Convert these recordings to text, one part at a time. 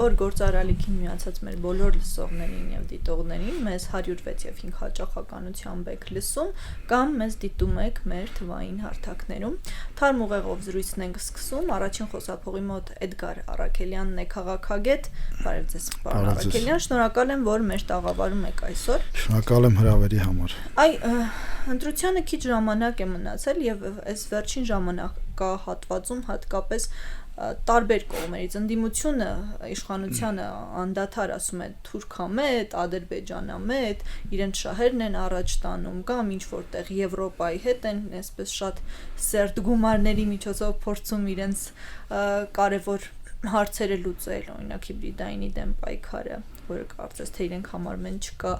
Մեղավոր գործարարիքին միացած մեր բոլոր լսողներին եւ դիտողներին մեզ 106 եւ 5 հաճախականությամբ եք լսում կամ մեզ դիտում եք մեր թվային հարթակներում։ Թարմ ուղեղով զրույցն ենք սկսում։ Առաջին խոսափողի մոտ Էդգար Արաքելյանն է, քաղաքագետ։ Բարև ձեզ, պարոն Արաքելյան, շնորհակալ եմ, որ մեր տաղավարում եք այսօր։ Շնորհակալ եմ հրավերի համար։ Ընտրությանը քիչ ժամանակ է մնացել եւ այս վերջին ժամանակահատվածում հատկապես տարբեր կողմերից ընդդիմությունը իշխանությանը անդադար ասում է թուրքամետ, ադրբեջանամետ, իրենց շահերն են առաջ տանում կամ ինչ որտեղ Եվրոպայի հետ են այսպես շատ սերտ գումարների միջոցով փորձում իրենց կարևոր հարցերը լուծել, օրինակ հիբրիդայինի դեմ պայքարը, որը կարծես թե իրենք համարում են չկա,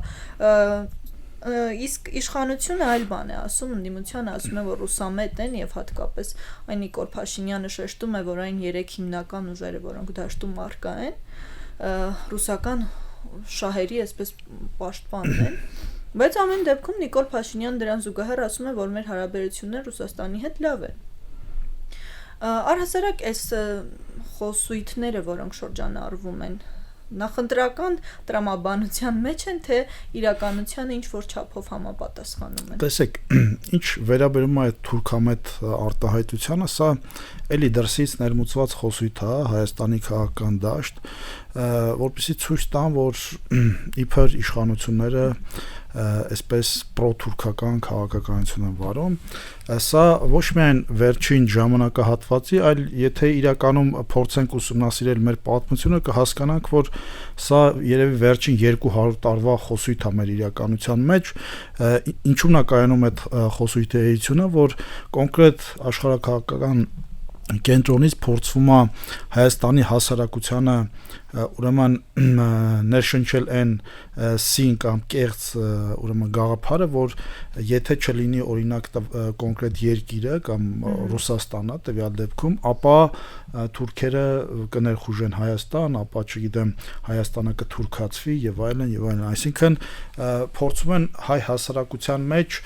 իսկ իշխանությունը այլ բան է ասում, ընդդիմությանը ասում է, որ ռուսամետ են եւ հատկապես այն Նիկոլ Փաշինյանը շեշտում է, որ այն 3 հիմնական ուժերը, որոնք դաշտում առկա են, ռուսական շահերի այսպես պաշտպանն են, բայց ամեն դեպքում Նիկոլ Փաշինյանը դրան զուգահեռ ասում է, որ մեր հարաբերությունները Ռուսաստանի հետ լավ են։ Առհասարակ այս խոսույթները, որոնք շրջանառվում են, նախընտրական տրամաբանության մեջ են, թե իրականությանը ինչ որ չափով համապատասխանում են։ Տեսեք, ինչ վերաբերում է թուրքամետ արտահայտությանը, սա էլի դրսից ներմուծված խոսույթ է Հայաստանի քաղաքական դաշտ, որպեսզի ցույց տան, որ իբր իշխանությունները այսպես պրոթուրքական քաղաքականություն են վարում, սա ոչ միայն վերջին ժամանակահատվածի, այլ եթե իրականում փորձենք ուսումնասիրել մեր պատմությունը, կհասկանանք, որ սա երևի վերջին 200 տարվա խոսույթ է մեր իրականության մեջ, ինչու՞ն է կայանում այդ խոսույթի էությունը, որ կոնկրետ աշխարհակաղակական կենտրոնից փորձվում է Հայաստանի հասարակությանը ուրեմն ներշնչել այն սին կամ կեղծ ուրեմն գաղափարը, որ եթե չլինի օրինակ կոնկրետ երկիրը կամ Ռուսաստանը տվյալ դեպքում, ապա թուրքերը կներխուժեն Հայաստան, ապա չգիտեմ Հայաստանը կթուրքացվի եւ այլն, այսինքն փորձում են հայ հասարակության մեջ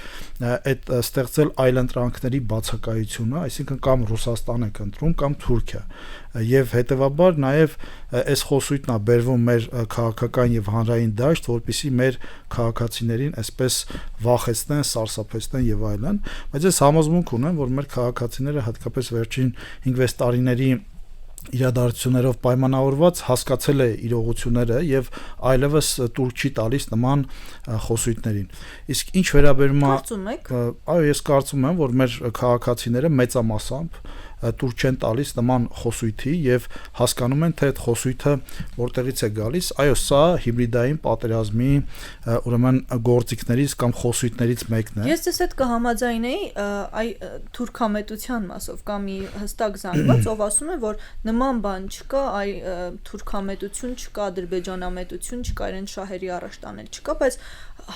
այդ ստեղծել այլընտրանքների բացակայությունը, այսինքն կամ Ռուսաստան է կընտրում կամ Թուրքիա եւ հետեւաբար նաեւ այս խոսույթն է բերվում մեր քաղաքական եւ հանրային դաշտ, որպեսզի մեր քաղաքացիներին այսպես վախեցնեն, սարսափեցնեն եւ այլն, բայց ես համոզմունք ունեմ, որ մեր քաղաքացիները հատկապես վերջին 5-6 տարիների իրադարձություններով պայմանավորված հասկացել է իրողությունները եւ այլևս տուր չի տալիս նման խոսույթներին։ Իսկ ինչ վերաբերում է, այո, ես կարծում եմ, որ մեր քաղաքացիները մեծամասամբ տուր չեն տալիս նման խոսույթի եւ հասկանում են, թե այդ խոսույթը որտեղից է գալիս, այո, սա հիբրիդային պատերազմի ուրեմն գործիքներից կամ խոսույթներից մեկն է։ Ես դες հետ կհամաձայնեի թուրքամետության մասով կամ մի հստակ զանգված, ով ասում է, որ նման բան չկա, թուրքամետություն չկա, ադրբեջանամետություն չկա, իրեն շահերի առաջ տանել չկա, բայց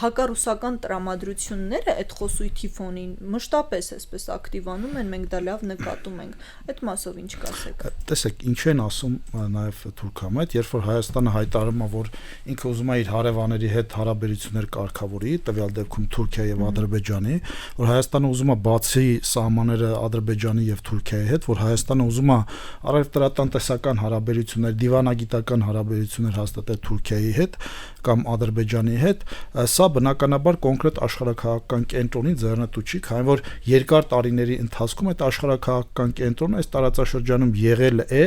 հակառուսական տրամադրությունները այդ խոսույթի ֆոնին մշտապես այսպես ակտիվանում են, մենք դա լավ նկատում ենք։ Այդ մասով ինչ կասեք։ Տեսեք, ինչ են ասում նաև թուրքամետ, երբ որ Հայաստանը հայտարարում է, որ ինքը ուզում է իր հարևանների հետ հարաբերություններ կարգավորի, տվյալ դեպքում Թուրքիա եւ Ադրբեջանի, որ Հայաստանը ուզում է բացի սահմանները Ադրբեջանի եւ Թուրքիայի հետ, որ Հայաստանը ուզում է առևտրատնտեսական հարաբերություններ, դիվանագիտական հարաբերություններ հաստատել Թուրքիայի հետ կամ Ադրբեջանի հետ, սա բնականաբար կոնկրետ աշխարհակաղակական կենտրոնի ձեռնտու չի, քանի որ երկար տարիների ընթացքում այդ աշխարհակաղակական կենտրոնը այս տարածաշրջանում եղել է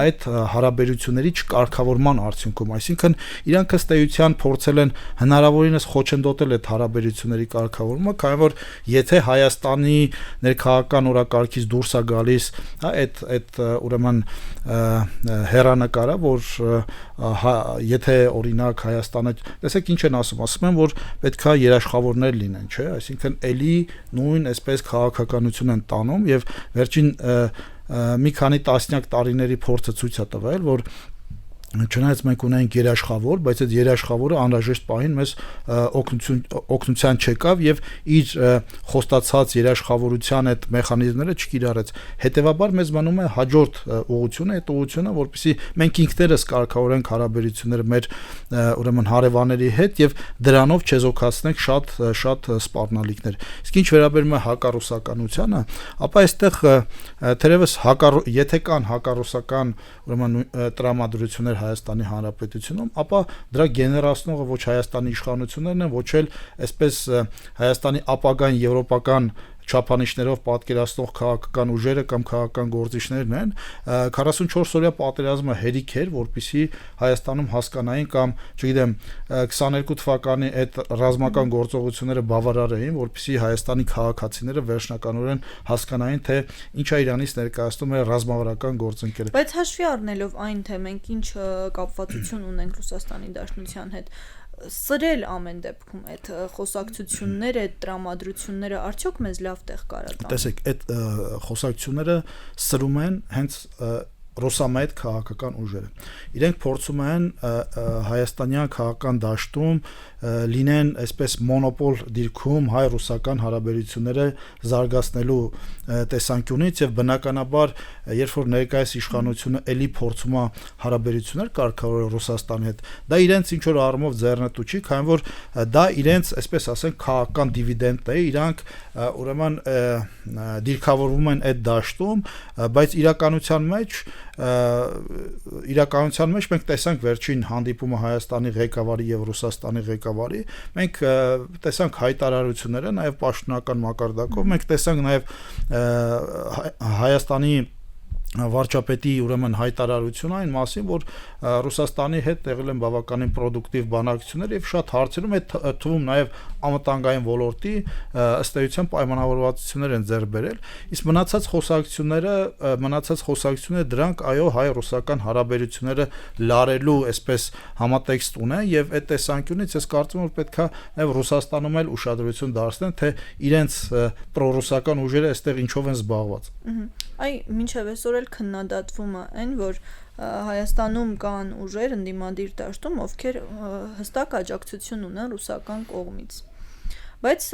այդ հարաբերությունների չկարգավորման արդյունքում, այսինքն իրանք ըստ էության փորձել են հնարավորինս խոչընդոտել այդ հարաբերությունների կարգավորումը, քանի որ եթե Հայաստանի ներքաղաքական օրակարգից դուրս է գալիս, այդ ուրեմն հերանեկարը, որ եթե օրինակ Հայաստանը, տեսեք ինչ են ասում են, որ պետքա երաշխավորներ լինեն, չէ, այսինքն էլի նույն այսպես քաղաքականություն են տանում եւ վերջին մի քանի տասնյակ տարիների փորձը ցույց է տվել, որ չնայած մենք ունենք երաշխավոր, բայց այդ երաշխավորը անհրաժեշտ պահին մեզ օգնության չեկավ եւ իր խոստացած երաշխավորության այդ մեխանիզմները չկիրառեց։ Հետևաբար մեզ մնում է հաջորդ ուղղությունը, այդ ուղղությունը, որպեսզի մենք ինքներս կարգավորենք հարաբերությունները մեր ուրեմն հարևանների հետ եւ դրանով չեզոքացնենք շատ սպառնալիքներ։ Իսկ ինչ վերաբերում է հակառուսականությանը, ապա այստեղ թերևս եթե կան հակառուսական ուրեմն տրամադրություններ Հայաստանի Հանրապետությունում, ապա դրա գեներացնողը ոչ Հայաստանի իշխանություններն են, ոչ էլ այսպես Հայաստանի ապագան եվրոպական չափանիշներով պատկերացնող քաղաքական ուժերը կամ քաղաքական գործիչներն են 44 օրյա պատերազմը հերիք էր, որպեսզի Հայաստանում հասկանային կամ, չգիտեմ, 22 թվականի այդ ռազմական գործողությունները բավարարեին, որպեսզի Հայաստանի քաղաքացիները վերջնականորեն հասկանային, թե ինչ է իրանից ներկայացնում է ռազմավարական գործընկերը։ Բայց հաշվի առնելով այն, թե մենք ինչ կապվածություն ունենք Ռուսաստանի Դաշնության հետ, սրել ամեն դեպքում այդ խոսակցությունները, այդ տրամադրությունները արդյոք մեզ լավ տեղ կարա տան։ Տեսեք, այդ խոսակցությունները սրում են հենց ռուսամետ քաղաքական ուժերը։ Իրենք փորձում են հայաստանյան քաղաքական դաշտում լինեն այսպես մոնոպոլ դիրքում հայ-ռուսական հարաբերությունները զարգացնելու տեսանկյունից եւ բնականաբար երբ որ ներկայիս իշխանությունը էլի փորձում է հարաբերություններ կարգավորել Ռուսաստանի հետ, դա իրենց ինչ որ առումով ձեռնտու չի, քանի որ դա իրենց այսպես ասենք քաղաքական դիվիդենդ է, իրանք ուրեմն դիրքավորվում են այդ դաշտում, բայց իրականության մեջ մենք տեսանք վերջին հանդիպումը Հայաստանի ղեկավարի եւ Ռուսաստանի ղեկավարի, մենք տեսանք հայտարարությունները նաեւ պաշտոնական մակարդակով, մենք տեսանք նաեւ Հայաստանի վարչապետի ուրեմն հայտարարություն այն մասին, որ Ռուսաստանի հետ տեղել են բավականին պրոդուկտիվ բանակցություններ եւ շատ հարցերում այդ թվում նաեւ անվտանգային ոլորտի ըստ էության պայմանավորվածություններ են ձեռք բերել, իսկ մնացած խոսակցությունները դրանք այո հայ-ռուսական հարաբերությունները լարելու այսպես համատեքստ ունեն եւ այդ տեսանկյունից ես կարծում եմ որ պետքա նաեւ Ռուսաստանում էլ ուշադրություն դարձնեն, թե իրենց պրոռուսական ուժերը այստեղ ինչով են զբաղված։ Այ մինչև այսօր էլ քննադատվում է այն, որ Հայաստանում կան ուժեր ընդդիմադիր դաշտում, ովքեր հստակ աջակցություն ունեն ռուսական կողմից։ Բայց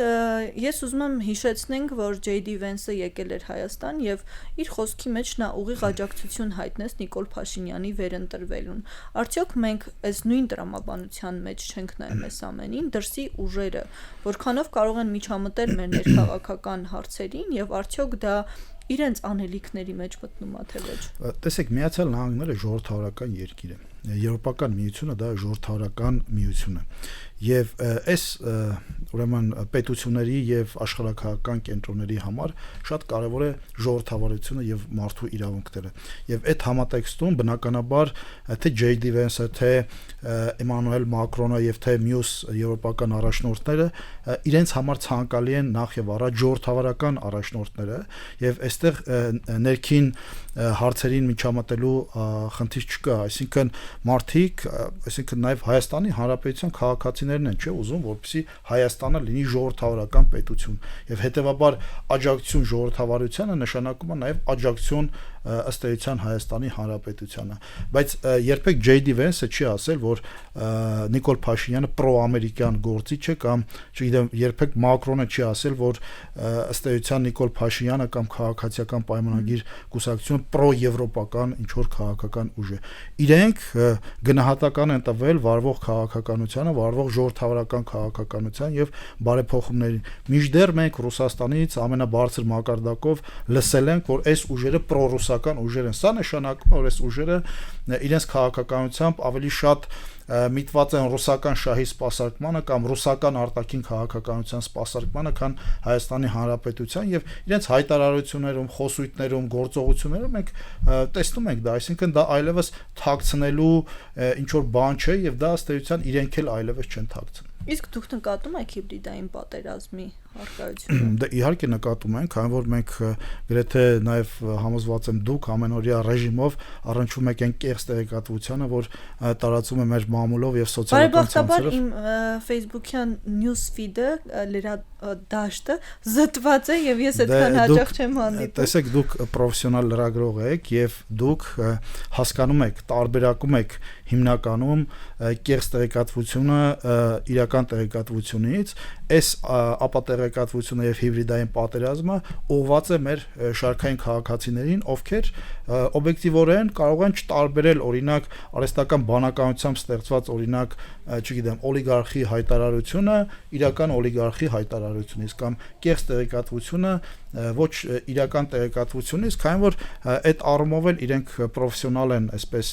ես ուզում եմ հիշեցնենք, որ J.D. Vance-ը եկել էր Հայաստան եւ իր խոսքի մեջ նա ուղիղ աջակցություն հայտնեց Նիկոլ Փաշինյանի վերընտրվելուն։ Արդյոք մենք այս նույն տրամաբանության մեջ չենք նայում այս ամենին, դրսի ուժերը որքանով կարող են միջամտել մեր ներքաղաքական հարցերին եւ արդյոք դա իրենց անելիքների մեջ մտնում է թե ոչ։ Տեսեք, Միացյալ Նահանգները ժողովրդավարական երկիր է։ Եվրոպական միությունը դա ժողովրդավարական միություն է։ Եվ այս ուրեմն պետությունների եւ աշխարհակահաղական կենտրոնների համար շատ կարեւոր է ժողովրդավարությունը եւ մարդու իրավունքները։ Եվ այդ համատեքստում բնականաբար թե J.D. Vance-ը, թե Էմանուել Մակրոնը եւ թե մյուս եվրոպական առաջնորդները իրենց համար ցանկալի են նախ եւ առաջ ժողովրդավարական առաջնորդները եւ այստեղ ներքին հարցերին միջամտելու խնդիր չկա, այսինքն մարդիկ, այսինքն նաեւ Հայաստանի Հանրապետության քաղաքացիներն են, չէ, ուզում որպեսզի Հայաստանը լինի ժողովրդավարական պետություն եւ հետեւաբար աջակցություն ժողովրդավարությանը նշանակում է նաեւ աջակցություն ըստ էության Հայաստանի Հանրապետությանը, բայց երբեք J.D. Vance-ը չի ասել, որ Նիկոլ Փաշինյանը պրոամերիկյան գործիչ է կամ, չգիտեմ, երբեք Մակրոնը չի ասել, որ ըստ էության Նիկոլ Փաշինյանը կամ քաղաքացիական պայմանագիր կուսակցությունը պրոեվրոպական ինչ որ քաղաքական ուժ է։ Իրենք գնահատական են տվել վարվող քաղաքականությանը, վարվող ժողովրդավարական քաղաքականության եւ բարեփոխումներին։ Մինչդեռ մենք Ռուսաստանից ամենաբարձր մակարդակով լսել ենք, որ այս ուժերը պրոռուսական ուժեր են։ Սա նշանակում է, որ այս ուժերը իրենց քաղաքականությամբ ավելի շատ միտված են ռուսական շահի սպասարկմանը կամ ռուսական արտաքին քաղաքականության սպասարկմանը, քան Հայաստանի Հանրապետության եւ իրենց հայտարարություններում, խոսույթներում, գործողություններում մենք տեսնում ենք դա, այսինքն դա այլևս թաքցնելու ինչ որ բան չէ եւ դա ըստ էության իրենք էլ այլևս չեն թաքցնում։ Իսկ դուք նկատում եք հիբրիդային պատերազմի առկայությունը։ Դա իհարկե նկատում ենք, քանի որ մենք գրեթե նաև համոզված եմ դուք ամենօրյա ռեժիմով առնչվում եք այն կեղծ տեղեկատվությանը, որ տարածում է մեր մամուլով եւ սոցիալական ցանցերով։ Բարեբախտաբար իմ Facebook-յան news feed-ը լրադաշտը զտված է եւ ես այդքան հաճախ չեմ հանդիպում։ Տեսեք, դուք պրոֆեսիոնալ լրագրող եք եւ դուք հասկանում եք, տարբերակում եք հիմնականում կեղծ տեղեկատվությունը իրական տեղեկատվությունից, այս ապատեղեկատվությունը եւ հիբրիդային պատերազմը ուղղված է մեր շարքային քաղաքացիներին, ովքեր օբյեկտիվորեն կարող են չտարբերել օրինակ արհեստական բանականությամբ ստեղծված օրինակ, չգիտեմ, օլիգարխի հայտարարությունը իրական օլիգարխի հայտարարությունից կամ կեղծ տեղեկատվությունը ոչ իրական տեղեկատվությունից, քանի որ այդ առումով էլ իրենք պրոֆեսիոնալ են, այսպես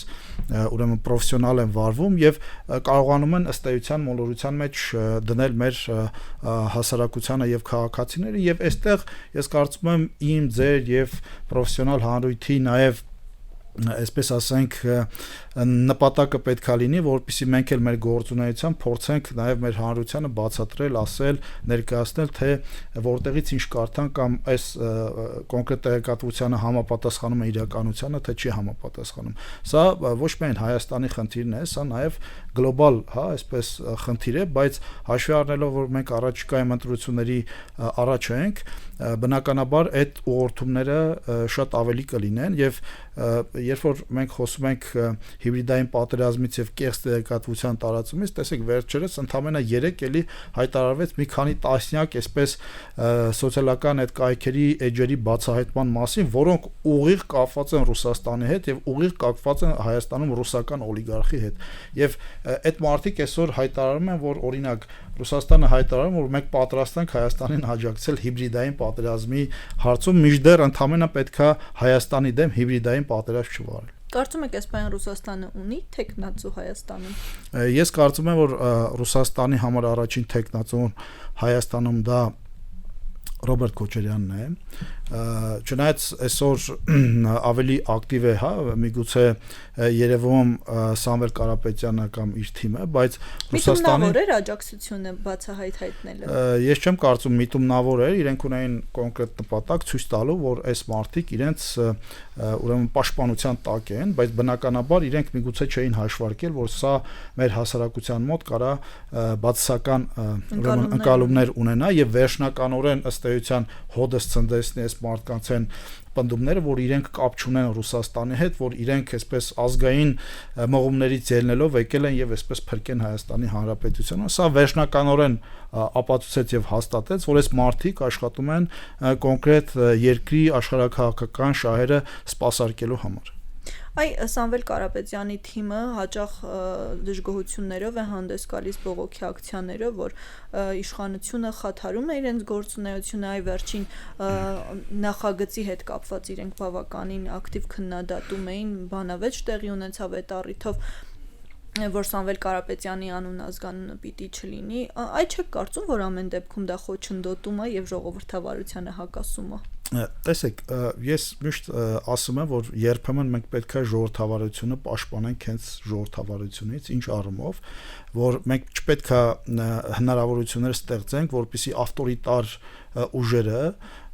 ուրեմն պրոֆեսիոնալ են վարվում եւ կարողանում են ըստ էության մոլորության մեջ դնել մեր հասարակությանը եւ քաղաքացիները եւ այստեղ ես կարծում եմ իմ ձեր եւ պրոֆեսիոնալ հանրույթի նաեւ այսպես ասենք նպատակը պետք է լինի, որպեսզի մենք էլ մեր գործունեությամբ փորձենք նաև մեր հանրությանը բացատրել, ասել, ներկայացնել, թե որտեղից ինչ կարդան կամ այս կոնկրետ տեղեկատվությանը համապատասխանում է իրականությանը, թե չի համապատասխանում։ Սա ոչ միայն Հայաստանի խնդիրն է, սա նաև գլոբալ, հա, այսպես խնդիր է, բայց հաշվի առնելով, որ մենք առաջիկայում ընտրությունների առաջ ենք, բնականաբար այդ ուղղորդումները շատ ավելի կլինեն եւ երբ որ մենք խոսում ենք հիբրիդային պատերազմից եւ կեղծ տեղեկատվության տարածումից, տեսեք վերջերս ընդամենը 3 էլի հայտարարվեց մի քանի տասնյակ այսպես սոցիալական այդ կայքերի էջերի բացահայտման մասին, որոնք ուղիղ կապված են Ռուսաստանի հետ եւ ուղիղ կապված են Հայաստանում ռուսական օլիգարխի հետ։ Եվ այդ մարդիկ այսօր հայտարարում են, որ օրինակ Ռուսաստանը հայտարարում, որ մենք պատրաստ ենք Հայաստանին աջակցել հիբրիդային պատերազմի հարցում, մինչդեռ ընդամենը պետքա Հայաստանի դեմ հիբրիդային պատերազմ չվարել։ Կարծում եք այսպես Ռուսաստանը ունի թեկնածու Հայաստանում։ Ես կարծում եմ, որ Ռուսաստանի համար առաջին թեկնածուն Հայաստանում դա Ռոբերտ Քոչարյանն է, չնայած այսօր ավելի ակտիվ է, հա, միգուցե Երևանում Սամվել Կարապետյանը կամ իր թիմը, բայց Ռուսաստանի միտումնավոր էր աջակցությունը բացահայտ հայտնելը։ Ես չեմ կարծում միտումնավոր էր, իրենք ունեին կոնկրետ նպատակ ցույց տալու, որ այս մարդիկ իրենց ուրեմն պաշտպանության տակ են, բայց բնականաբար իրենք միգուցե չէին հաշվարկել, որ սա մեր հասարակության մոտ կարա բացասական ուրեմն ընկալումներ ունենա եւ վերջնականորեն ըստ էության հոդս ցնդեցնի այս մարդկանց են պնդումները, որ իրենք կապ չունեն Ռուսաստանի հետ, որ իրենք այսպես ազգային մողումներից ելնելով եկել են եւ այսպես փրկեն Հայաստանի Հանրապետությունը։ Սա վերջնականորեն ապացուցեց եւ հաստատեց, որ այս մարդիկ աշխատում են կոնկրետ երկրի աշխարհակահաղական շահերը սպասարկելու համար։ Այ Սամվել Կարապետյանի թիմը հաճախ դժգոհություններով է հանդես գալիս բողոքի ակցիաներով, որ իշխանությունը խաթարում է իրենց գործունեությունը, այ վերջին նախագծի հետ կապված իրենք բավականին ակտիվ քննադատում էին, բանավեճ տեղի ունեցավ այդ առիթով, որ Սամվել Կարապետյանի անուն ազգանունը պիտի չլինի, այ չեք կարծում, որ ամեն դեպքում դա խոչընդոտում է եւ ժողովրդավարությանը հակասում է։ Տեսեք, ես միշտ ասում եմ, որ երբեմն մենք պետք է ժողովրդավարությունը պաշտպանենք հենց ժողովրդավարությունից, ինչ առումով, որ մենք չպետք է հնարավորություններ ստեղծենք, որպեսզի ավտորիտար ուժերը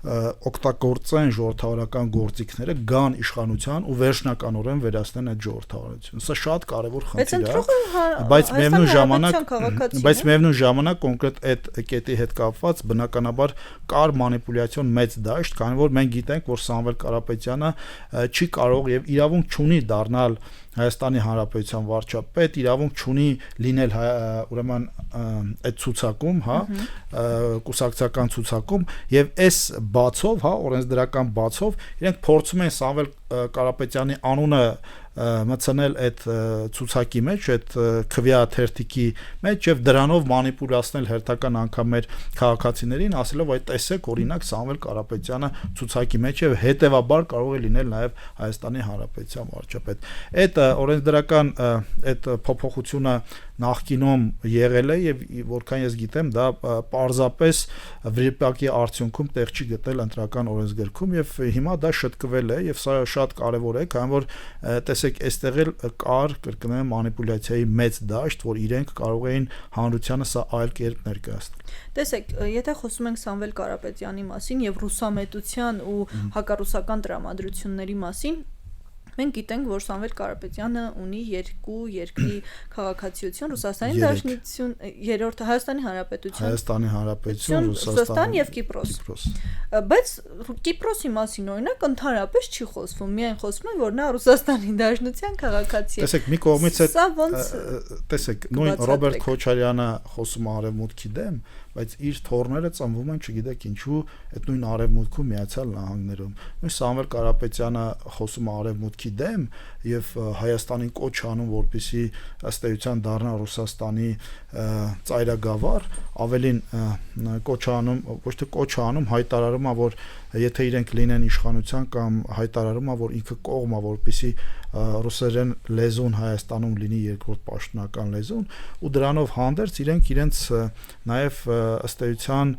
օգտագործեն ժողովրդավարական գործիքները, գան իշխանության ու վերջնականորեն վերացնեն այդ ժողովրդավարությունը։ Սա շատ կարևոր խնդիր է, բայց միևնույն ժամանակ կոնկրետ այդ կետի հետ կապված բնականաբար կար մանիպուլյացիոն մեծ դաշտ, քանի որ մենք գիտենք, որ Սամվել Կարապետյանը չի կարող եւ իրավունք չունի դառնալ Հայաստանի Հանրապետության վարչապետ, իրավունք չունի լինել ուրեմն այդ ցուցակում, հա, կուսակցական ցուցակում եւ այս բացով, հա, օրենսդրական բացով իրենք փորձում են Սամվել Կարապետյանի անունը մտցնել այդ ցուցակի մեջ, այդ քվեաթերթիկի մեջ եւ դրանով մանիպուլացնել հերթական անգամ մեր քաղաքացիներին, ասելով այդ տեսեք օրինակ Սամվել Կարապետյանը ցուցակի մեջ եւ հետեւաբար կարող է լինել նաեւ Հայաստանի Հանրապետության վարչապետ։ Այդ օրենսդրական այդ փոփոխությունը նախկինում եղել է եւ որքան ես գիտեմ դա պարզապես վրիպակի արդյունքում տեղ չի գտել ընտրական օրենսգրքում եւ հիմա դա շտկվել է եւ սա շատ կարեւոր է, քանի որ տեսեք այստեղ էլ կար կրկնեմ մանիպուլյացիայի մեծ դաշտ, որ իրենք կարող էին հանրությանը սա այլ կերպ ներկայացնել։ Տեսեք, եթե խոսում ենք Սամվել Կարապետյանի մասին եւ ռուսամետության ու հակառուսական տրամադրությունների մասին, մենք գիտենք, որ Սամվել Կարապետյանը ունի երկու երկրի քաղաքացիություն, Ռուսաստանի Դաշնություն, երրորդը Հայաստանի Հանրապետություն, Ռուսաստան եւ Կիպրոս։ Բայց Կիպրոսի մասին օրինակ ընդհանրապես չի խոսվում, միայն խոսում են, որ նա Ռուսաստանի Դաշնության քաղաքացի է։ Տեսեք, մի կողմից է, սա ոնց տեսեք, նույն Ռոբերտ Քոչարյանը խոսում է արևմուտքի դեմ, բայց իր թորները ծնվում են, չգիտեք ինչու, այդ նույն Արևմուտքում Միացյալ Նահանգներում։ Նույն Սամվել Կարապետյանը խոսում է Արևմուտքի դեմ եւ Հայաստանին կոչ անում, որպեսզի ըստ էության դառնա Ռուսաստանի ծայրագավառ, ավելին կոչ անում, ոչ թե կոչ անում, հայտարարում է, որ եթե իրենք լինեն իշխանության կամ հայտարարում է, որ ինքը կողմ է, որպեսզի ռուսերեն լեզուն Հայաստանում լինի երկրորդ պաշտոնական լեզուն, ու դրանով հանդերձ իրենց նաև ըստ էության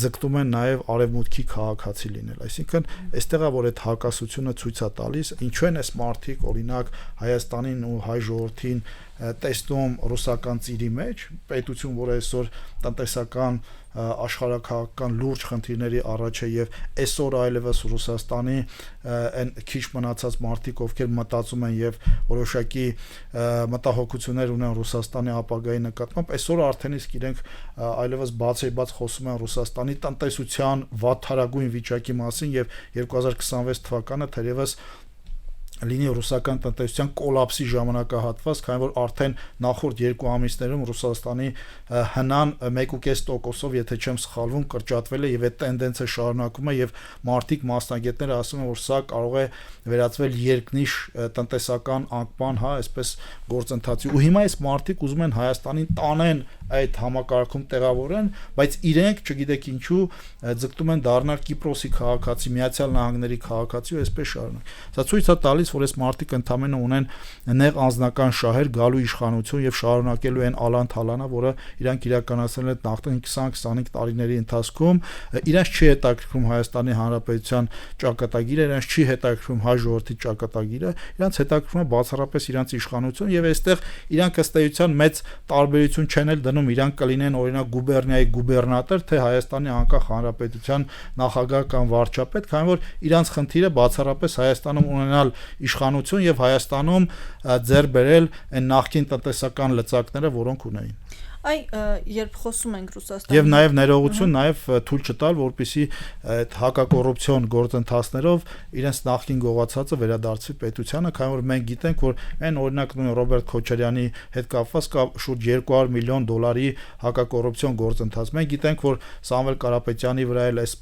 ձգտում են նաև արևմուտքի քաղաքացի լինել։ Այսինքն այստեղ է, որ այդ հակասությունը ցույց է տալիս, ինչու են այս մարդիկ օրինակ Հայաստանին ու հայ ժողովրդին տեսնում ռուսական ծիրի մեջ, պետություն, որը այսօր տնտեսական աշխարհակաղակական լուրջ խնդիրների առաջ է եւ այսօր այլևս Ռուսաստանի այն քիչ մնացած մարդիկ, ովքեր մտածում են եւ որոշակի մտահոգություններ ունեն Ռուսաստանի ապագայի նկատմամբ, այսօր արդեն իսկ իրենք այլևս բացեբաց խոսում են Ռուսաստանի տնտեսության վատթարագույն վիճակի մասին եւ 2026 թվականը թերևս լինի ռուսական տնտեսության կոլապսի ժամանակահատված, քանի որ արդեն նախորդ 2 ամիսներում Ռուսաստանի հնան 1.5%-ով, եթե չեմ սխալվում, կրճատվել է եւ այդ տենդենսը շարունակվում է եւ մարդիկ մասնագետները ասում են, որ սա կարող է վերածվել երկնիշ տնտեսական անկման, այսպես գործընթացի։ Ու հիմա այս մարդիկ ուզում են Հայաստանին տանեն այդ համակարգում տեղավորեն, բայց իրենք, չգիտեք ինչու, ձգտում են դառնալ Կիպրոսի քաղաքացի, Միացյալ Նահանգների քաղաքացի ու այսպես շարունակ։ Սա ցույց է տալիս, որ այս մարդիկ ընդամենը ունեն նեղ անձնական շահեր գալու իշխանություն եւ շարունակելու են ալան-թալանա, որը իրանք իրականացրել են նախկին 20-25 տարիների ընթացքում, իրանք չի հետաքրքրում Հայաստանի Հանրապետության ճակատագիրը, իրանք չի հետաքրքրում հայ ժողովրդի ճակատագիրը, իրանք հետաքրքրում է բացառապես իրանք իշխանություն եւ այստեղ իրանք ըստ էության մեծ տարբերություն չեն էլ դնում, իրանք կլինեն օրինակ գուբերնիայի գուբերնատոր, թե Հայաստանի անկախ հանրապետության նախագահ կամ վարչապետ, քանի որ իրանք խնդիրը բացառապես Հայաստանում ունենալ իշխանություն եւ Հայաստանում ձեռ բերել այն նախկին տնտեսական լծակները, որոնք ունեին։ Երբ խոսում ենք Ռուսաստանի եւ նաեւ ներողություն, նաեւ թույլ չտալ, որպեսզի այդ հակակոռուպցիոն գործընթացներով իրենց նախկին գողացածը վերադարձվի պետությանը, քանի որ մենք գիտենք, որ այն օրինակ նույն Ռոբերտ Քոչարյանի հետ կապված կա շուրջ $200 միլիոն հակակոռուպցիոն գործընթաց։ Մենք գիտենք, որ Սամվել Կարապետյանի վրա էլ այս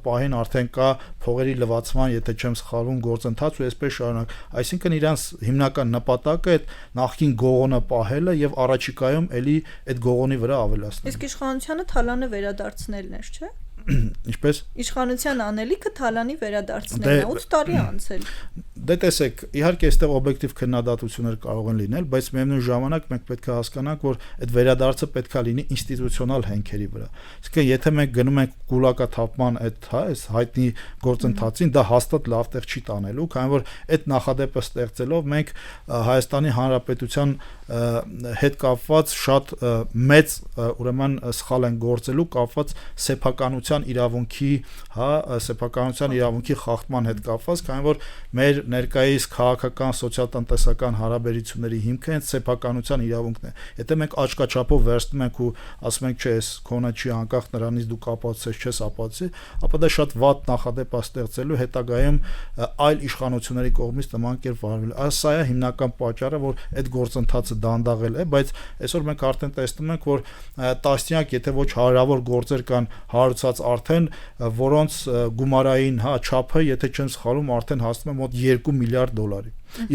պահին արդեն կա փողերի լվացման, եթե չեմ սխալվում, գործընթաց ու այսպես շարունակ։ Այսինքն իրանց հիմնական նպատակը այդ նախկին գողոնը պահելը եւ առաջիկայում էլի այդ գողոնի վրա ավելացնել։ Իսկ իշխանությանը թալանը վերադարձնելն էր, չէ՞։ Ինչպես իշխանության անելիքը թալանի վերադարձնելն է, 8 տարի անցել։ Դե տեսեք, իհարկե այստեղ օբյեկտիվ քննադատություններ կարող են լինել, բայց միևնույն ժամանակ մենք պետք է հասկանանք, որ այդ վերադարձը պետք է լինի ինստիտուցիոնալ հենքերի վրա։ Իսկ եթե մենք գնում ենք գուլակաթափման այդ այս հայտնի գործընթացին, դա հաստատ լավ տեղ չի տանելու, քանի որ այդ նախադեպը ստեղծելով մենք Հայաստանի Հանրապետության հետ կապված շատ մեծ ուրեմն սխալ են գործելու կապված սեփականության իրավունքի, սեփականության իրավունքի խախտման հետ կապված, քանի որ մեր ներկայիս քաղաքական, սոցիալ-տնտեսական հարաբերությունների հիմքը հենց սեփականության իրավունքն է։ Եթե մենք աչքաչափով վերցնում ենք ու ասում ենք, չէ, այս քոնը չի անկախ նրանից դու կապացես, չես ապացի, ապա դա շատ վատ նախադեպ է ստեղծելու հետագայում այլ իշխանությունների կողմից նման կերպ վարվել։ Սա է հիմնական պատճառը, որ այդ գործընթացը դանդաղել է, բայց այսօր մենք արդեն տեսնում ենք, որ տասնյակ, եթե ոչ հարյուրավոր գործեր կան հարուցած արդեն, որոնց գումարային չափը, եթե չեմ սխալվում, արդեն հասնում է մոտ $2 միլիարդ։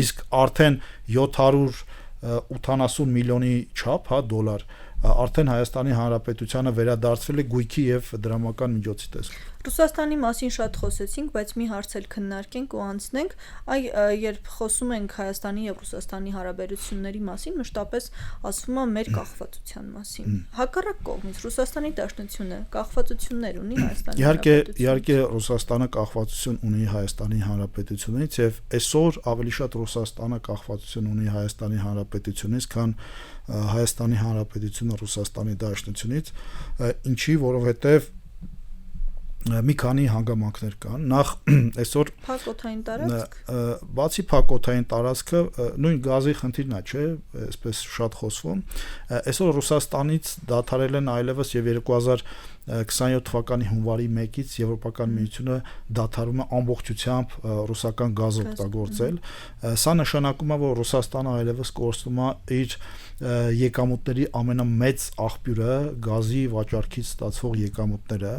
Իսկ արդեն 780 միլիոնի չափ, դոլար, արդեն Հայաստանի Հանրապետությանը վերադարձվել է գույքի եւ դրամական միջոցի տեսքով։ Ռուսաստանի մասին շատ խոսեցինք, բայց մի հարց էլ քննարկենք ու անցնենք, երբ խոսում ենք Հայաստանի եւ Ռուսաստանի հարաբերությունների մասին, մշտապես ասվում է մեր կախվածության մասին։ Հակառակ կողմից Ռուսաստանի Դաշնությունը կախվածություններ ունի Հայաստանի Հանրապետությունից։ Իհարկե Ռուսաստանը կախվածություն ունի Հայաստանի Հանրապետությունից եւ այսօր ավելի շատ Ռուսաստանը կախվածություն ունի Հայաստանի Հանրապետությունից, քան Հայաստանի Հանրապետությունը Ռուսաստանի Դաշնությունից, ինչի, որովհետեւ մի քանի հանգամանքներ կան։ Նախ այսօր փակօթային տարածք, բացի փակօթային տարածքը, նույն գազի խնդիրն է, չէ, այսպես շատ խոսվում։ Այսօր Ռուսաստանից դադարել են այլևս եւ 27 թվականի հունվարի 1-ից Եվրոպական միությունը դադարում է ամբողջությամբ ռուսական գազ օգտագործել։ Սա նշանակում է, որ Ռուսաստանը այլևս կորցնում է իր եկամուտների ամենամեծ աղբյուրը, գազի վաճառքից ստացվող եկամուտները։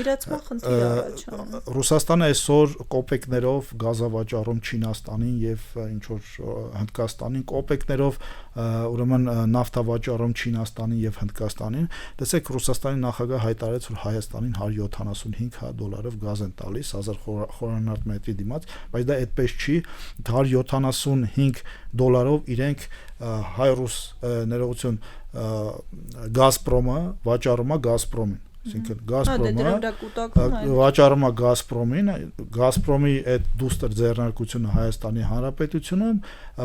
Իրացման խնդիր առաջանում։ Ռուսաստանը այսօր կոպեկներով գազ է վաճառում Չինաստանին եւ ինչ որ Հնդկաստանին, կոպեկներով ուրեմն նավթ է վաճառում Չինաստանին եւ Հնդկաստանին։ Տեսեք, Ռուսաստանի նախագահը հայտարարեց, որ Հայաստանին $175 գազ են տալիս 1000 խորանարդ մետրի դիմաց, բայց դա այդպես չի, $175 իրենք հայ-ռուս ներողություն Գազպրոմը վաճառում է Գազպրոմին, այսինքն Գազպրոմը վաճառում է Գազպրոմին, Գազպրոմի այդ դուստր ձեռնարկությունը Հայաստանի Հանրապետությունում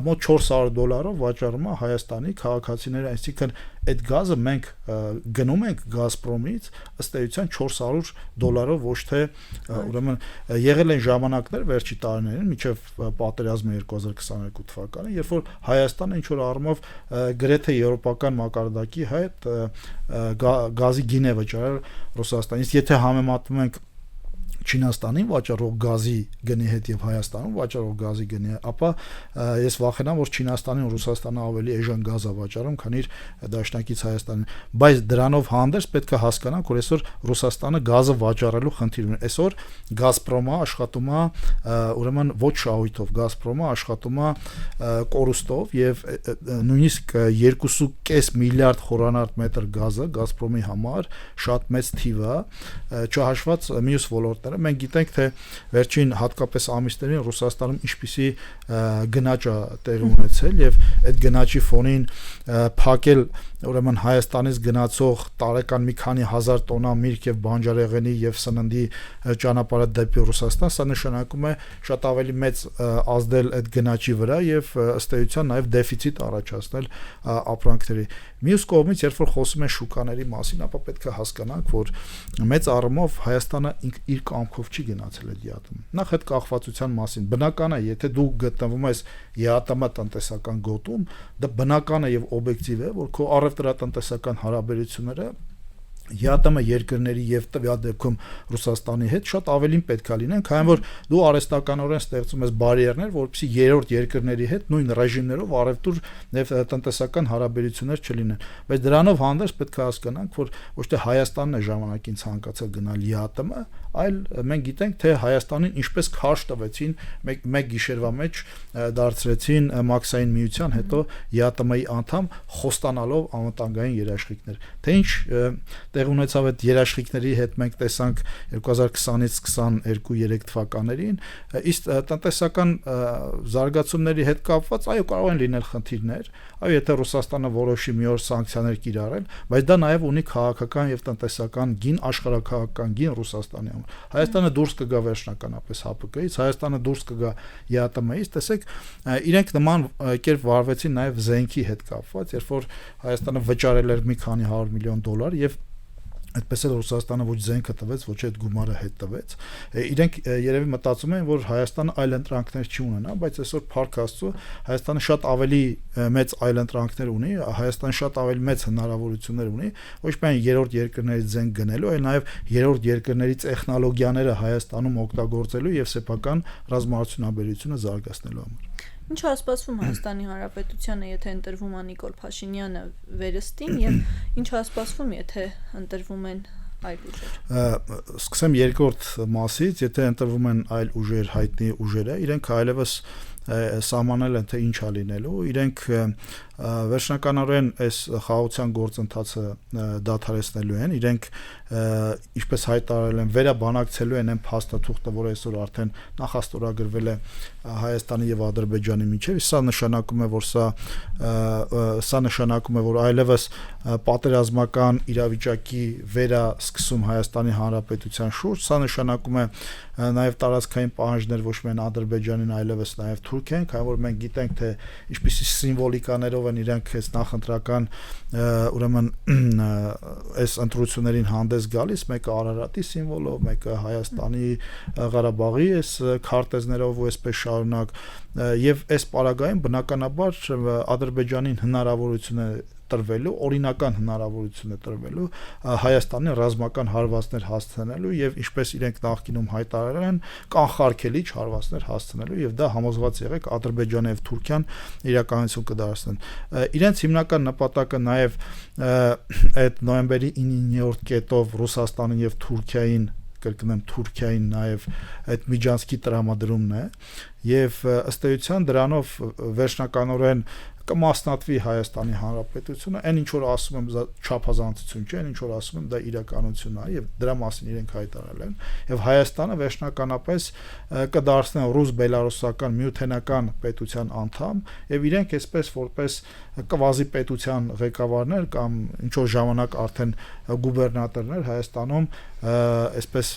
մոտ $400 վաճառում է Հայաստանի քաղաքացիները, այսինքն այդ գազը մենք գնում ենք Գազպրոմից ըստ էության $400 ոչ թե ուրեմն եղել են ժամանակներ վերջի տարիներին մինչև պատերազմը 2022 թվականին, երբ որ Հայաստանը ինչ որ առումով գրեթե եվրոպական մակարդակի հետ գազի գին է վճարել Ռուսաստանից, եթե համեմատում ենք Չինաստանին վաճառող գազի գնի հետ եւ Հայաստանում վաճառող գազի գնի, ապա ես վախենամ, որ Չինաստանին ու Ռուսաստանը ավելի էժան գազ է վաճառում, քան իր դաշնակից Հայաստանին, բայց դրանով հանդերձ պետք է հասկանանք, որ այսօր Ռուսաստանը գազը վաճառելու խնդիր ունի։ Այսօր Գազպրոմը աշխատում է ուրեմն ոչ շահույթով, Գազպրոմը աշխատում է կորուստով եւ նույնիսկ 2.5 միլիարդ խորանարդ մետր գազը Գազպրոմի համար շատ մեծ թիվ է, չհաշված մյուս ոլորտները։ Մենք գիտենք, թե վերջին հատկապես ամիսներին Ռուսաստանում ինչպիսի գնաճ է տեղի ունեցել եւ այդ գնաճի ֆոնին փակել ուրեմն Հայաստանից գնացող տարեկան մի քանի հազար տոննա միրգ եւ բանջարեղենի եւ սննդի ճանապարհը դեպի Ռուսաստան, սա նշանակում է շատ ավելի մեծ ազդել այդ գնաճի վրա եւ ըստ էության նաեւ դեֆիցիտ առաջացնել ապրանքների։ Մյուս կողմից, երբ որ խոսում են շուկաների մասին, ապա պետք է հասկանանք, որ մեծ առումով Հայաստանը իր կամքով չի գնացել այդ ԵԱՏՄ։ Նախ այդ կախվածության մասին բնական է, եթե դու գտնվում ես ԵԱՏՄ տնտեսական գոտում, դա բնական է եւ օբյեկտիվ է, որ քո առևտրատնտեսական հարաբերությունները ԵԱՏՄ երկրների եւ տվյալ դեպքում Ռուսաստանի հետ շատ ավելին պետք է լինեն, քան որ դու արհեստականորեն ստեղծում ես բարիերներ, որպեսզի երրորդ երկրների հետ նույն ռեժիմներով առևտուր եւ տնտեսական հարաբերություններ չլինեն։ Բայց դրանով հանդերձ պետք է հասկանանք, որ ոչ թե Հայաստանն է ժամանակին ցանկացել գնալ ԵԱՏՄ, այլ մենք գիտենք, թե Հայաստանին ինչպես քարշ տվեցին մեկ գիշերվա մեջ դարձրեցին Մաքսային միության, հետո ԵԱՏՄ-ի անդամ խոստանալով անվտանգային երաշխիքներ։ Թե ինչ տեղ ունեցավ այդ երաշխիքների հետ մենք տեսանք 2020-ից 22-3 թվականներին, իսկ տնտեսական զարգացումների հետ կապված այո կարող են լինել խնդիրներ, այո եթե Ռուսաստանը որոշի մի օր սանկցիաներ կիրառել, բայց դա նաև ունի քաղաքական եւ տնտեսական գին, աշխարհաքաղաքական գին Ռուսաստանի համար։ Հայաստանը դուրս կգա վերջնականապես ՀԱՊԿ-ից, Հայաստանը դուրս կգա ԵԱՏՄ-ից, տեսեք, իրենք նման կերպ վարվեցին նաև զենքի հետ կապված, երբ որ Հայաստանը վճարել էր մի քանի $100 միլիոն եւ այդպես էլ Ռուսաստանը ոչ զենքը տվեց, ոչ այդ գումարը հետ տվեց։ Իրենք երևի մտածում են, որ Հայաստանը այլ ընտրանքներ չի ունենա, բայց այսօր փառք Աստծո Հայաստանը շատ ավելի մեծ այլ ընտրանքներ ունի, Հայաստանը շատ ավելի մեծ հնարավորություններ ունի, ոչ միայն երրորդ երկրներից զենք գնելու, այլ նաև երրորդ երկրների տեխնոլոգիաները Հայաստանում օգտագործելու եւ սեփական ռազմարդյունաբերությունը զարգացնելու համար։ Ինչ է սպասվում Հայաստանի Հանրապետությանը, եթե ընտրվում է Նիկոլ Փաշինյանը վերստին եւ ինչ է սպասվում, եթե ընտրվում են այլ ուժեր։ Սկսեմ երկրորդ մասից, եթե ընտրվում են այլ ուժեր, հայտնի ուժերը, իրենք այլևս սահմանել են թե ինչ է լինելու, իրենք վերջնականորեն այս խաղաղության գործընթացը դադարեցնելու են, իրենք ինչպես հայտարարել են, վերաբանակցելու են այն փաստաթուղթը, որ այսօր արդեն նախաստորագրվել է Հայաստանի եւ Ադրբեջանի միջեւ, սա նշանակում է, որ այլևս պատերազմական իրավիճակի վերասկսում Հայաստանի Հանրապետության շուրջ, սա նշանակում է նաեւ տարածքային պահանջներ ոչ միայն Ադրբեջանին, այլևս նաեւ Թուրքիային, քանի որ մենք գիտենք, թե ինչպիսի սիմվոլիկաներով են իրենք այս նախընտրական ուրեմն այս ընտրություններին հանդես գալիս, մեկը Արարատի սիմվոլով, մեկը Հայաստանի Ղարաբաղի այս քարտեզներով ու այսպես շարունակ, եւ այս պարագայում բնականաբար Ադրբեջանին հնարավորություն է տրվելու, օրինական հնարավորություն է տրվելու Հայաստանի ռազմական հարվածներ հասցնելու եւ ինչպես իրենք նախկինում հայտարարել են, կանխարգելիչ հարվածներ հասցնելու եւ դա համոզված եղեք Ադրբեջանը եւ Թուրքիան իրականություն կդարձնեն։ Իրենց հիմնական նպատակը նաեւ այդ նոյեմբերի 9-րդ կետով Ռուսաստանին եւ Թուրքիային կրկնեմ Թուրքիային նաև այդ միջանցքի տրամադրումն է եւ ըստ էության դրանով վերջնականորեն կմասնատվի Հայաստանի Հանրապետությունը, այն ինչ որ ասում եմ չափազանցություն չէ, այն ինչ որ ասում եմ դա իրականությունն է եւ դրա մասին իրենք հայտարարել են եւ Հայաստանը վերջնականապես կդարձնեն ռուս-բելարուսական միութենական պետության անդամ եւ իրենք այսպես որպես կվազի պետության ղեկավարներ կամ ինչ որ ժամանակ արդեն գուբերնատորներ Հայաստանում այսպես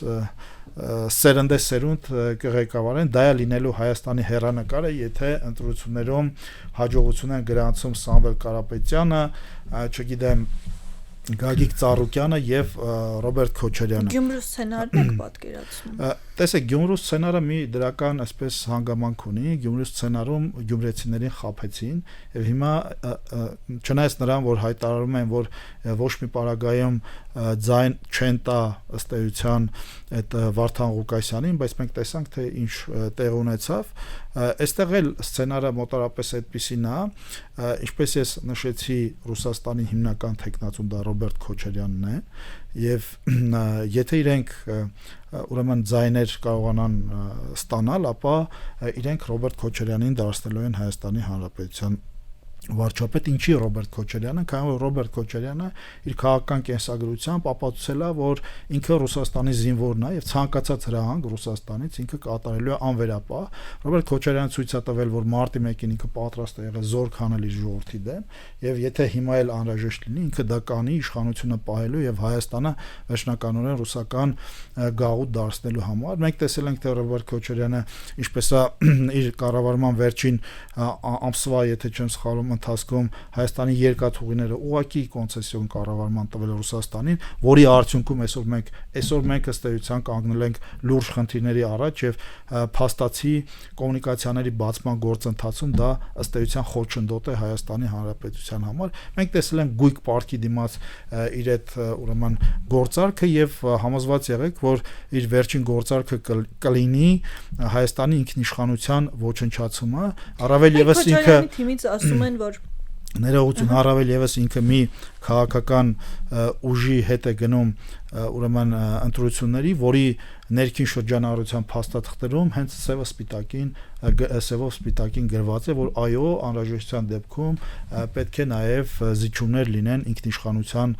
սերնդեսերունդ կղեկավարեն, դա է լինելու Հայաստանի հերանեկարը, եթե ընտրություններում հաջողություն են գրանցում Սամվել Կարապետյանը, չգիտեմ Գագիկ Ծառուկյանը եւ Ռոբերտ Քոչարյանը։ Գյումրու սցենարն եք պատկերացնում։ Տեսեք, Գյումրու սցենարը մի դրական այսպես հանգամանք ունի, Գյումրու սցենարում գյումրեցիներին խաբեցին եւ հիմա չնայած նրան, որ հայտարարում են, որ ոչ մի պարագայում ձայն չեն տա ըստ էության այդ Վարդան Ղուկասյանին, բայց մենք տեսանք թե ինչ տեղ ունեցավ, այստեղ էլ սցենարը մոտարապես այդպիսին է, ինչպես ես նշեցի, Ռուսաստանի հիմնական թեկնածուն դա Ռոբերտ Քոչարյանն է եւ եթե իրենք ուրեմն ձայներ կարողանան ստանալ, ապա իրենք Ռոբերտ Քոչարյանին դարձնելու են Հայաստանի Հանրապետության վարչապետ, ինչի Ռոբերտ Քոչարյանը, քանի որ Ռոբերտ Քոչարյանը իր քաղաքական կենսագրությամբ ապացուցել է, որ ինքը Ռուսաստանի զինվորն է եւ ցանկացած հրահանգ Ռուսաստանից ինքը կատարելու է անվերապահ։ Ռոբերտ Քոչարյանը ցույց է տվել, որ մարտի 1-ին ինքը պատրաստ է եղել զոր քանել իր ժողովրդի դեմ եւ եթե հիմա էլ անհրաժեշտ լինի, ինքը դա կանի իշխանությունը պահելու եւ Հայաստանը վերջնականորեն ռուսական գաղութ դարձնելու համար։ Մենք տեսել ենք, թե Ռոբերտ Քոչարյանը ինչպես է իր կառավարման վերջին ամսվա, եթե չեմ սխալվում, ընթացքում Հայաստանի երկաթուղիները ուղղակի կոնցեսիոն կառավարման տվել Ռուսաստանին, որի արդյունքում այսօր մենք ըստ էության կանգնել ենք լուրջ խնդիրների առաջ եւ փաստացի կոմունիկացիաների բացման գործընթացում դա ըստ էության խոչընդոտ է Հայաստանի Հանրապետության համար։ Մենք տեսել ենք գույք պարտքի դիմաց իր այդ ուրեմն գործարքը եւ համոզված եղեք, որ իր վերջին գործարքը կլինի Հայաստանի ինքնիշխանության ոչնչացումը, առավել եւս ինքը թիմից ասում են, որ ներողություն, առավել եւս ինքը մի քաղաքական ուժի հետ է գնում ուրեմն ընտրությունների, որի ներքին շրջանառության փաստաթղթերում հենց սևով սպիտակին գրված է, որ այո, անհրաժեշտության դեպքում պետք է նաեւ զիջումներ լինեն ինքնիշխանության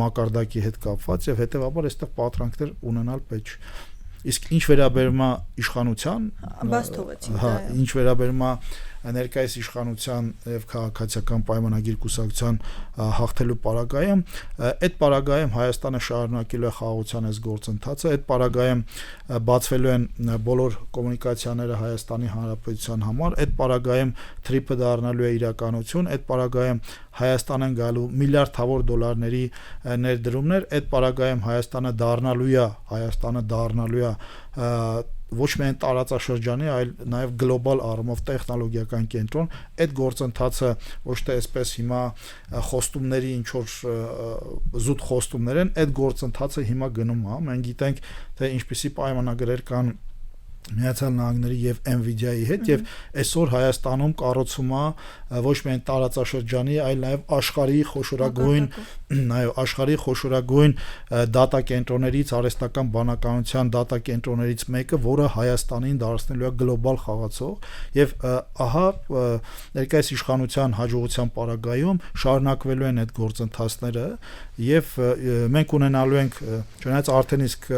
մակարդակի հետ կապված եւ հետեւաբար այստեղ պատրանքներ ունենալ պետք չէ։ Իսկ ինչ վերաբերում է իշխանության, բաց թողեցին, հա, ինչ վերաբերում է ներկայիս իշխանության եւ քաղաքացիական պայմանագիր կուսակցության հաղթելու պարագայում, այդ պարագայում Հայաստանը շարունակելու է խաղաղության այս գործընթացը, այդ պարագայում բացվելու են բոլոր կոմունիկացիաները Հայաստանի Հանրապետության համար, այդ պարագայում թրիփը դառնալու է իրականություն, այդ պարագայում Հայաստան են գալու միլիարդավոր դոլարների ներդրումներ, այդ պարագայում Հայաստանը դառնալու է ոչ միայն տարածաշրջանի, այլ նաև գլոբալ առումով տեխնոլոգիական կենտրոն, այդ գործընթացը ոչ թե այսպես հիմա խոստումների ինչ որ զուտ խոստումներ են, այդ գործընթացը հիմա գնում է, մենք գիտենք, թե ինչպիսի պայմանագրեր կան Միացյալ Նահանգների եւ Nvidia-ի հետ եւ այսօր Հայաստանում կառուցում է ոչ միայն տարածաշրջանի, այլ նաեւ աշխարհի խոշորագույն դատա կենտրոններից, արհեստական բանականության դատա կենտրոններից մեկը, որը Հայաստանին դարձնելու է գլոբալ խաղացող եւ ահա ներկայիս իշխանության հաջողության պարագայում շարունակվելու են այդ գործընթացները եւ մենք ունենալու ենք, չնայած արդեն իսկ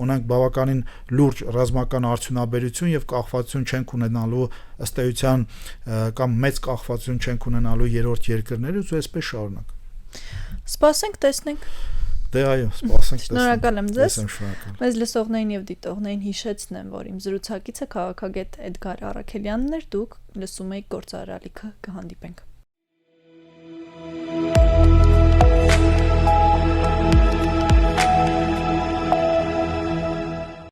ունենք բավականին լուրջ ռազմական արդյունաբերություն եւ կախվածություն չենք ունենալու ըստ էության կամ մեծ կախվածություն չենք ունենալու երրորդ երկրներից ու այսպես շարունակ։ Սպասենք, տեսնենք։ Դե այո, սպասենք, տեսնենք։ Շնորհակալ եմ ձեզ։ Շնորհակալ։ Մեզ լսողներին եւ դիտողներին հիշեցնեմ, որ իմ զրուցակիցը քաղաքագետ Էդգար Առաքելյանն էր, դուք լսում եք Գործարարալիքը, կհանդիպենք։